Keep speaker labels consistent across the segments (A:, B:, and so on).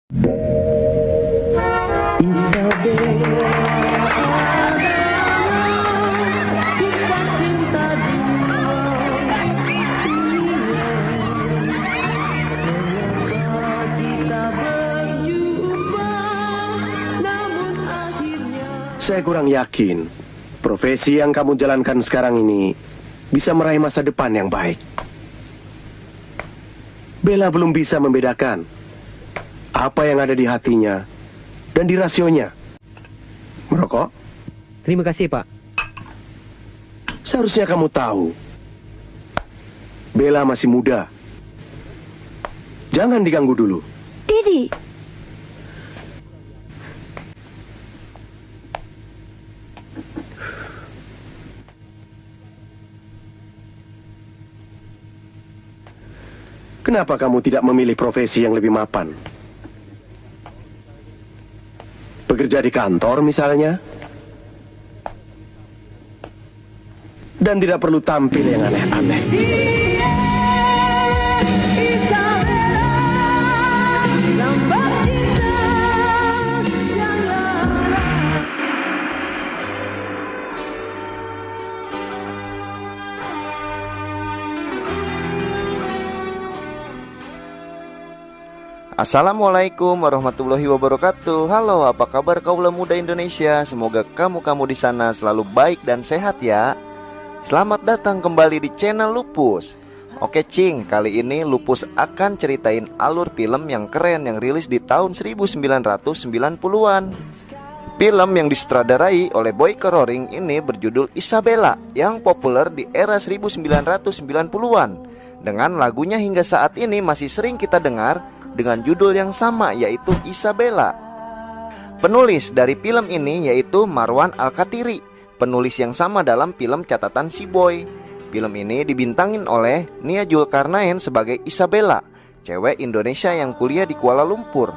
A: Saya kurang yakin profesi yang kamu jalankan sekarang ini bisa meraih masa depan yang baik. Bella belum bisa membedakan apa yang ada di hatinya dan di rasionya. Merokok?
B: Terima kasih, Pak.
A: Seharusnya kamu tahu, Bella masih muda. Jangan diganggu dulu.
C: Didi,
A: Kenapa kamu tidak memilih profesi yang lebih mapan? Bekerja di kantor misalnya? Dan tidak perlu tampil yang aneh-aneh.
D: Assalamualaikum warahmatullahi wabarakatuh. Halo, apa kabar kaula muda Indonesia? Semoga kamu di sana selalu baik dan sehat ya. Selamat datang kembali di channel Lupus. Oke Cing, kali ini Lupus akan ceritain alur film yang keren yang rilis di tahun 1990-an. Film yang disutradarai oleh Boyke Roring ini berjudul Isabella, yang populer di era 1990-an. Dengan lagunya hingga saat ini masih sering kita dengar dengan judul yang sama, yaitu Isabella. Penulis dari film ini yaitu Marwan Al-Kathiri, penulis yang sama dalam film Catatan Si Boy. Film ini dibintangin oleh Nia Zulkarnaen sebagai Isabella, cewek Indonesia yang kuliah di Kuala Lumpur.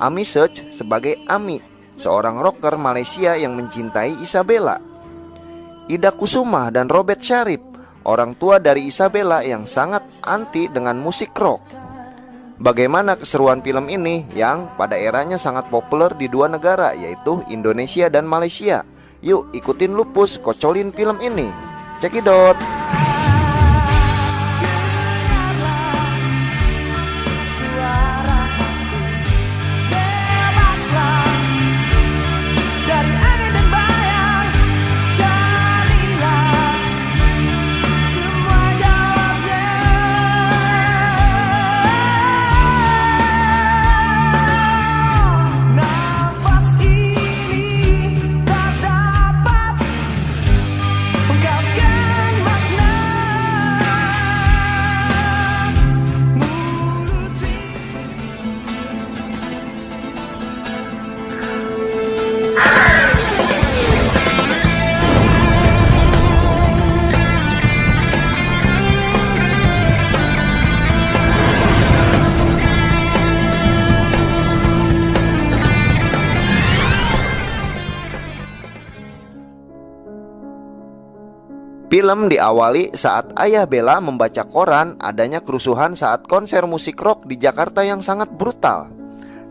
D: Ami Search sebagai Ami, seorang rocker Malaysia yang mencintai Isabella. Ida Kusuma dan Robert Sharif, orang tua dari Isabella yang sangat anti dengan musik rock. Bagaimana keseruan film ini yang pada eranya sangat populer di dua negara, yaitu Indonesia dan Malaysia? Yuk ikutin Lupus kocolin film ini. Cekidot. Film diawali saat ayah Bella membaca koran adanya kerusuhan saat konser musik rock di Jakarta yang sangat brutal.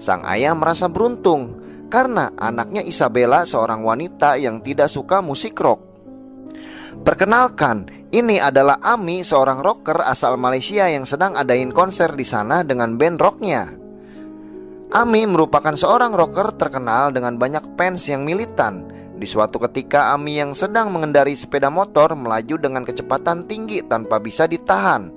D: Sang ayah merasa beruntung karena anaknya Isabella seorang wanita yang tidak suka musik rock. Perkenalkan, ini adalah Ami, seorang rocker asal Malaysia yang sedang adain konser di sana dengan band rocknya. Ami merupakan seorang rocker terkenal dengan banyak fans yang militan. Di suatu ketika Ami yang sedang mengendarai sepeda motor melaju dengan kecepatan tinggi tanpa bisa ditahan.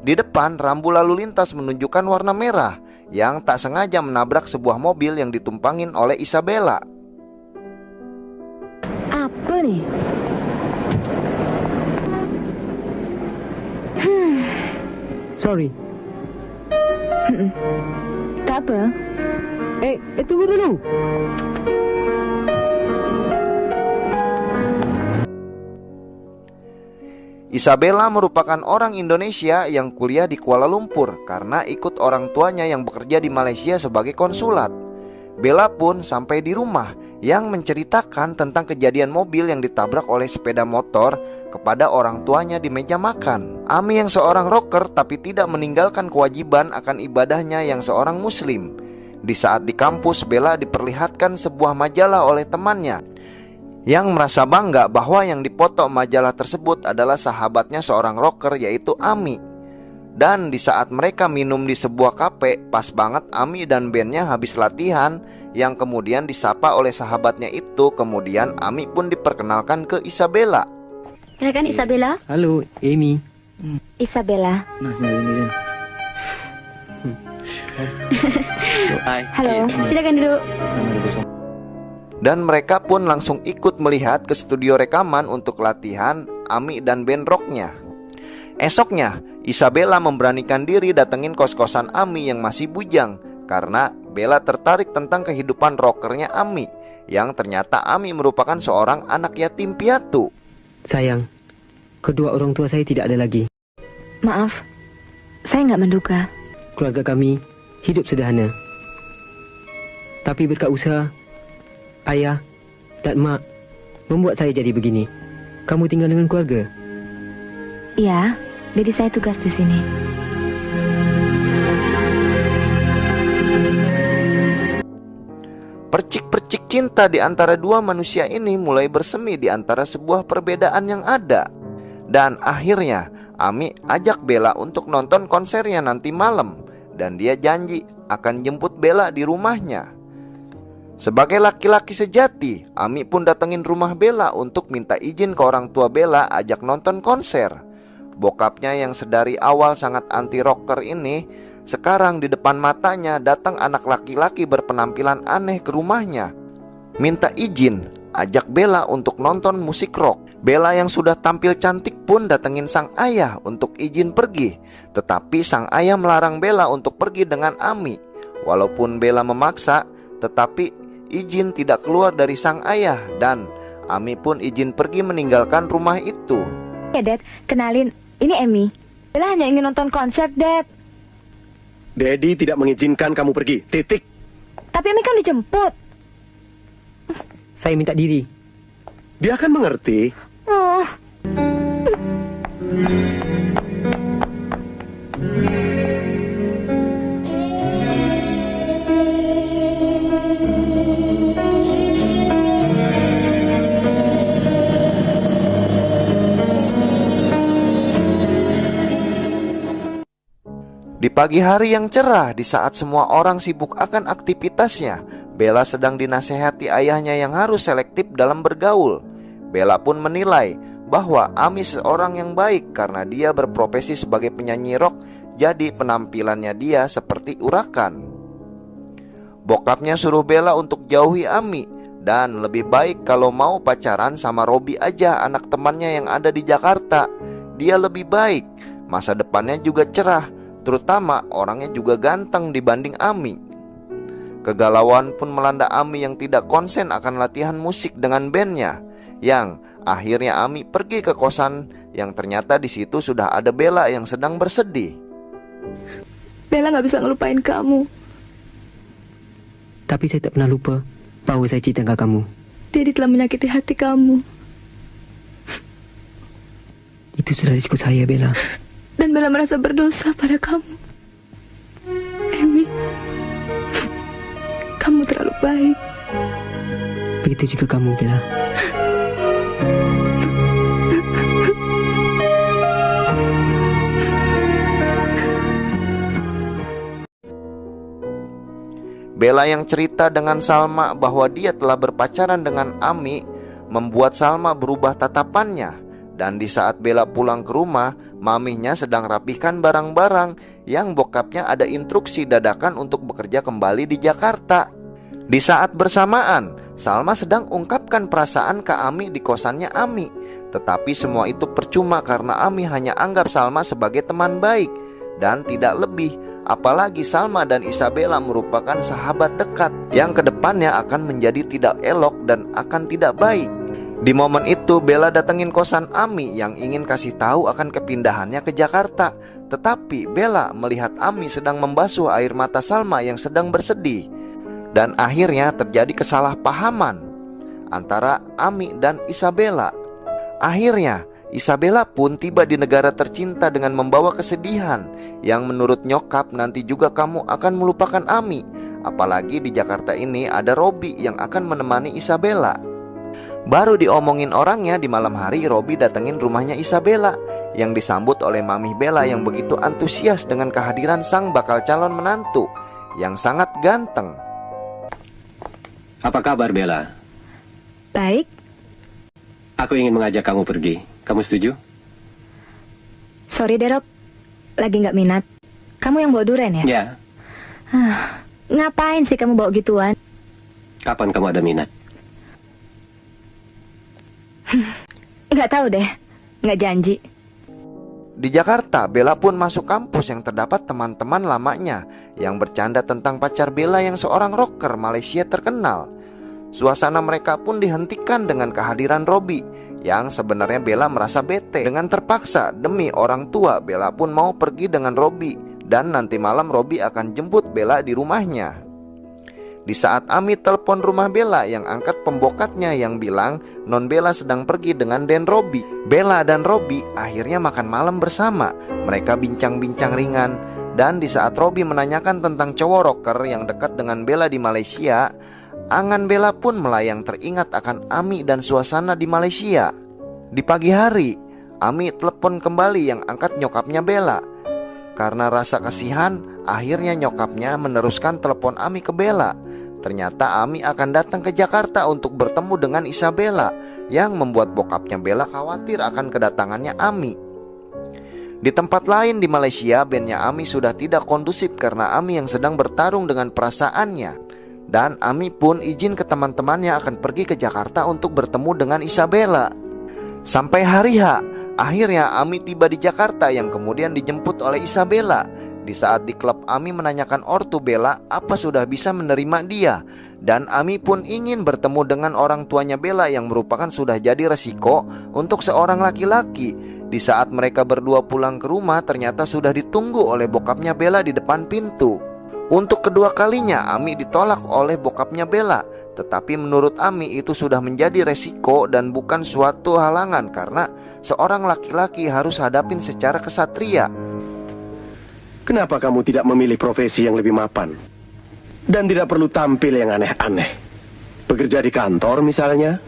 D: Di depan rambu lalu lintas menunjukkan warna merah yang tak sengaja menabrak sebuah mobil yang ditumpangin oleh Isabella.
C: apa nih?
B: Sorry.
C: Tak apa.
B: Tunggu dulu.
D: Isabella merupakan orang Indonesia yang kuliah di Kuala Lumpur karena ikut orang tuanya yang bekerja di Malaysia sebagai konsulat. Bella pun sampai di rumah yang menceritakan tentang kejadian mobil yang ditabrak oleh sepeda motor kepada orang tuanya di meja makan. Ami yang seorang rocker tapi tidak meninggalkan kewajiban akan ibadahnya yang seorang muslim. Di saat di kampus, Bella diperlihatkan sebuah majalah oleh temannya yang merasa bangga bahwa yang dipoto majalah tersebut adalah sahabatnya seorang rocker, yaitu Ami. Dan di saat mereka minum di sebuah kafe, pas banget Ami dan bandnya habis latihan, yang kemudian disapa oleh sahabatnya itu. Kemudian Ami pun diperkenalkan ke Isabella.
C: Silakan Isabella.
B: Halo, Amy.
C: Isabella. Halo, silakan duduk.
D: Dan mereka pun langsung ikut melihat ke studio rekaman untuk latihan Ami dan band rocknya. Esoknya, Isabella memberanikan diri datengin kos-kosan Ami yang masih bujang, karena Bella tertarik tentang kehidupan rockernya Ami, yang ternyata Ami merupakan seorang anak yatim piatu.
B: Sayang, kedua orang tua saya tidak ada lagi.
C: Maaf, saya nggak menduga.
B: Keluarga kami hidup sederhana. Tapi berkat usaha ayah dan mak membuat saya jadi begini. Kamu tinggal dengan keluarga?
C: Ya, jadi saya tugas di sini.
D: Percik-percik cinta di antara dua manusia ini mulai bersemi di antara sebuah perbedaan yang ada. Dan akhirnya Ami ajak Bella untuk nonton konsernya nanti malam, dan dia janji akan jemput Bella di rumahnya. Sebagai laki-laki sejati, Ami pun datengin rumah Bella untuk minta izin ke orang tua Bella ajak nonton konser. Bokapnya yang sedari awal sangat anti rocker ini, sekarang di depan matanya datang anak laki-laki berpenampilan aneh ke rumahnya, minta izin ajak Bella untuk nonton musik rock. Bella yang sudah tampil cantik pun datengin sang ayah untuk izin pergi. Tetapi sang ayah melarang Bella untuk pergi dengan Ami. Walaupun Bella memaksa, tetapi izin tidak keluar dari sang ayah, dan Ami pun izin pergi meninggalkan rumah itu.
C: Ya, Dad, kenalin, ini Amy. Bella hanya ingin nonton konser, Dad.
A: Daddy tidak mengizinkan kamu pergi. Titik.
C: Tapi Amy kan dijemput.
B: Saya minta diri.
A: Dia akan mengerti.
C: Oh,
D: Di pagi hari yang cerah, di saat semua orang sibuk akan aktivitasnya, Bella sedang dinasehati ayahnya yang harus selektif dalam bergaul. Bella pun menilai bahwa Ami seorang yang baik karena dia berprofesi sebagai penyanyi rock, jadi penampilannya dia seperti urakan. Bokapnya suruh Bella untuk jauhi Ami, dan lebih baik kalau mau pacaran sama Robi aja, anak temannya yang ada di Jakarta. Dia lebih baik, masa depannya juga cerah, terutama orangnya juga ganteng dibanding Ami. Kegalauan pun melanda Ami yang tidak konsen akan latihan musik dengan bandnya, yang akhirnya Ami pergi ke kosan yang ternyata di situ sudah ada Bella yang sedang bersedih.
C: Bella nggak bisa ngelupain kamu.
B: Tapi saya tak pernah lupa bahwa saya cinta dengan kamu.
C: Daddy telah menyakiti hati kamu.
B: Itu sudah risiko saya, Bella.
C: Dan Bella merasa berdosa pada kamu. Amy, kamu terlalu baik.
B: Begitu juga kamu, Bella.
D: Bella yang cerita dengan Salma bahwa dia telah berpacaran dengan Ami membuat Salma berubah tatapannya. Dan di saat Bella pulang ke rumah, maminya sedang rapihkan barang-barang yang bokapnya ada instruksi dadakan untuk bekerja kembali di Jakarta. Di saat bersamaan, Salma sedang ungkapkan perasaan ke Ami di kosannya Ami. Tetapi semua itu percuma karena Ami hanya anggap Salma sebagai teman baik dan tidak lebih. Apalagi Salma dan Isabella merupakan sahabat dekat yang kedepannya akan menjadi tidak elok dan akan tidak baik. Di momen itu Bella datengin kosan Ami yang ingin kasih tahu akan kepindahannya ke Jakarta. Tetapi Bella melihat Ami sedang membasuh air mata Salma yang sedang bersedih. Dan akhirnya terjadi kesalahpahaman antara Ami dan Isabella. Akhirnya Isabella pun tiba di negara tercinta dengan membawa kesedihan yang menurut nyokap nanti juga kamu akan melupakan Ami. Apalagi di Jakarta ini ada Robby yang akan menemani Isabella. Baru diomongin orangnya, di malam hari Robby datengin rumahnya Isabella yang disambut oleh Mami Bella yang begitu antusias dengan kehadiran sang bakal calon menantu yang sangat ganteng.
A: Apa kabar, Bella?
C: Baik,
A: Aku ingin mengajak kamu pergi. Kamu setuju?
C: sorry deh Rob, lagi nggak minat. Kamu yang bawa duren ya?
A: Ya.
C: Ngapain sih kamu bawa gituan?
A: Kapan kamu ada minat?
C: Nggak tahu deh, nggak janji.
D: Di Jakarta, Bella pun masuk kampus yang terdapat teman-teman lamanya yang bercanda tentang pacar Bella yang seorang rocker Malaysia terkenal. Suasana mereka pun dihentikan dengan kehadiran Robby yang sebenarnya Bella merasa bete. Dengan terpaksa demi orang tua, Bella pun mau pergi dengan Robby dan nanti malam Robby akan jemput Bella di rumahnya. Di saat Ami telepon rumah Bella, yang angkat pembokatnya yang bilang non Bella sedang pergi dengan Den Robby. Bella dan Robby akhirnya makan malam bersama. Mereka bincang-bincang ringan. Dan di saat Robby menanyakan tentang cowok rocker yang dekat dengan Bella di Malaysia, angan Bella pun melayang teringat akan Ami dan suasana di Malaysia. Di pagi hari, Ami telepon kembali yang angkat nyokapnya Bella. Karena rasa kasihan, akhirnya nyokapnya meneruskan telepon Ami ke Bella. Ternyata Ami akan datang ke Jakarta untuk bertemu dengan Isabella, yang membuat bokapnya Bella khawatir akan kedatangannya Ami. Di tempat lain di Malaysia, bandnya Ami sudah tidak kondusif karena Ami yang sedang bertarung dengan perasaannya. Dan Ami pun izin ke teman-temannya akan pergi ke Jakarta untuk bertemu dengan Isabella. Sampai hari H, akhirnya Ami tiba di Jakarta yang kemudian dijemput oleh Isabella. Di saat di klub, Ami menanyakan ortu Bella apa sudah bisa menerima dia. Dan Ami pun ingin bertemu dengan orang tuanya Bella yang merupakan sudah jadi resiko untuk seorang laki-laki. Di saat mereka berdua pulang ke rumah, ternyata sudah ditunggu oleh bokapnya Bella di depan pintu. Untuk kedua kalinya Ami ditolak oleh bokapnya Bella. Tetapi menurut Ami itu sudah menjadi resiko dan bukan suatu halangan, karena seorang laki-laki harus hadapin secara kesatria.
A: Kenapa kamu tidak memilih profesi yang lebih mapan? Dan tidak perlu tampil yang aneh-aneh. Bekerja di kantor misalnya.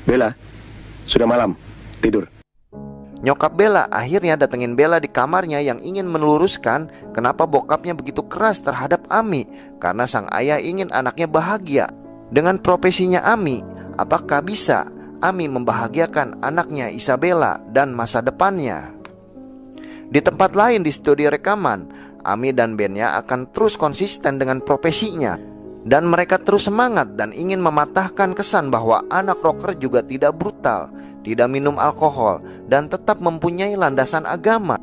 A: Bella, sudah malam. Tidur.
D: Nyokap Bella akhirnya datengin Bella di kamarnya yang ingin meluruskan kenapa bokapnya begitu keras terhadap Ami, karena sang ayah ingin anaknya bahagia. Dengan profesinya Ami, apakah bisa Ami membahagiakan anaknya Isabella dan masa depannya? Di tempat lain di studio rekaman, Ami dan bandnya akan terus konsisten dengan profesinya. Dan mereka terus semangat dan ingin mematahkan kesan bahwa anak rocker juga tidak brutal, tidak minum alkohol, dan tetap mempunyai landasan agama.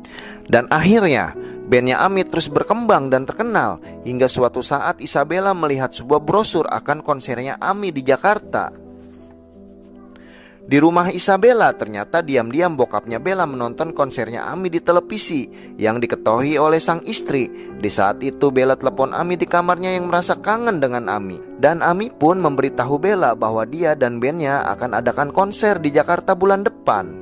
D: Dan akhirnya bandnya Ami terus berkembang dan terkenal hingga suatu saat Isabella melihat sebuah brosur akan konsernya Ami di Jakarta. Di rumah Isabella, ternyata diam-diam bokapnya Bella menonton konsernya Ami di televisi yang diketahui oleh sang istri. Di saat itu Bella telepon Ami di kamarnya yang merasa kangen dengan Ami. Dan Ami pun memberitahu Bella bahwa dia dan bandnya akan adakan konser di Jakarta bulan depan.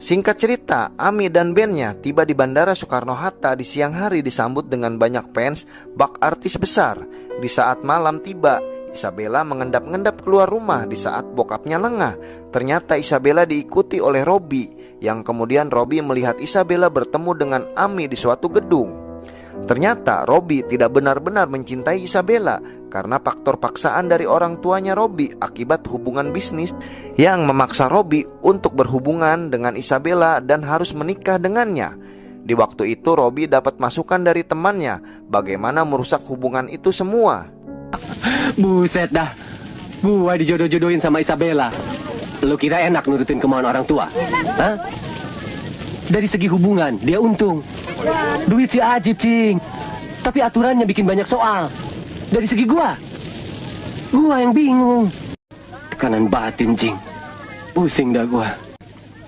D: Singkat cerita, Ami dan bandnya tiba di Bandara Soekarno-Hatta di siang hari disambut dengan banyak fans bak artis besar. Di saat malam tiba, Isabella mengendap-endap keluar rumah di saat bokapnya lengah. Ternyata Isabella diikuti oleh Robby, yang kemudian Robby melihat Isabella bertemu dengan Ami di suatu gedung. Ternyata Robby tidak benar-benar mencintai Isabella karena faktor paksaan dari orang tuanya Robby akibat hubungan bisnis yang memaksa Robby untuk berhubungan dengan Isabella dan harus menikah dengannya. Di waktu itu Robby dapat masukan dari temannya bagaimana merusak hubungan itu semua.
A: Buset dah, gua dijodoh-jodohin sama Isabella. Lu kira enak nurutin kemauan orang tua? Hah? Dari segi hubungan, dia untung. Duit sih ajib, cing. Tapi aturannya bikin banyak soal. Dari segi gua yang bingung. Tekanan batin, cing. Pusing dah gua.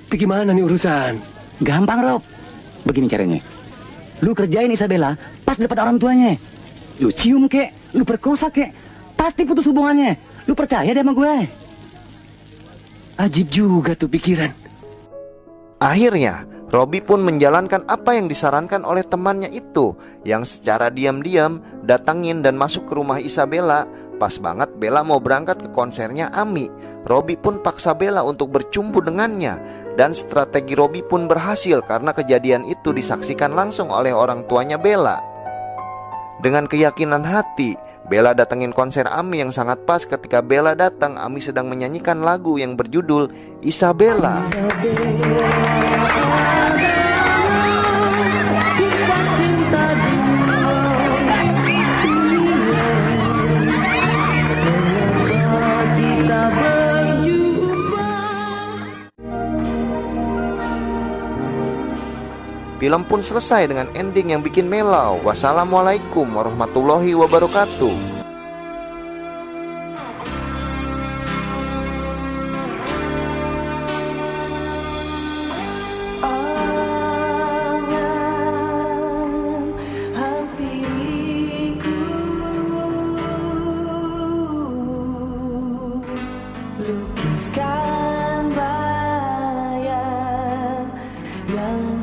A: Tapi gimana nih urusan?
E: Gampang, Rob. Begini caranya. Lu kerjain Isabella pas dapat orang tuanya. Lu cium kek, lu perkosa kek, pasti putus hubungannya. Lu percaya deh sama gue.
A: Ajib juga tuh pikiran.
D: Akhirnya, Robi pun menjalankan apa yang disarankan oleh temannya itu, yang secara diam-diam datangin dan masuk ke rumah Isabella. Pas banget Bella mau berangkat ke konsernya Ami. Robi pun paksa Bella untuk bercumbu dengannya. Dan strategi Robi pun berhasil karena kejadian itu disaksikan langsung oleh orang tuanya Bella. Dengan keyakinan hati, Bella datengin konser Ami yang sangat pas. Ketika Bella datang, Ami sedang menyanyikan lagu yang berjudul Isabella. Film pun selesai dengan ending yang bikin melau. Wassalamualaikum warahmatullahi wabarakatuh.
F: Angan hampiriku, lukiskan bayang yang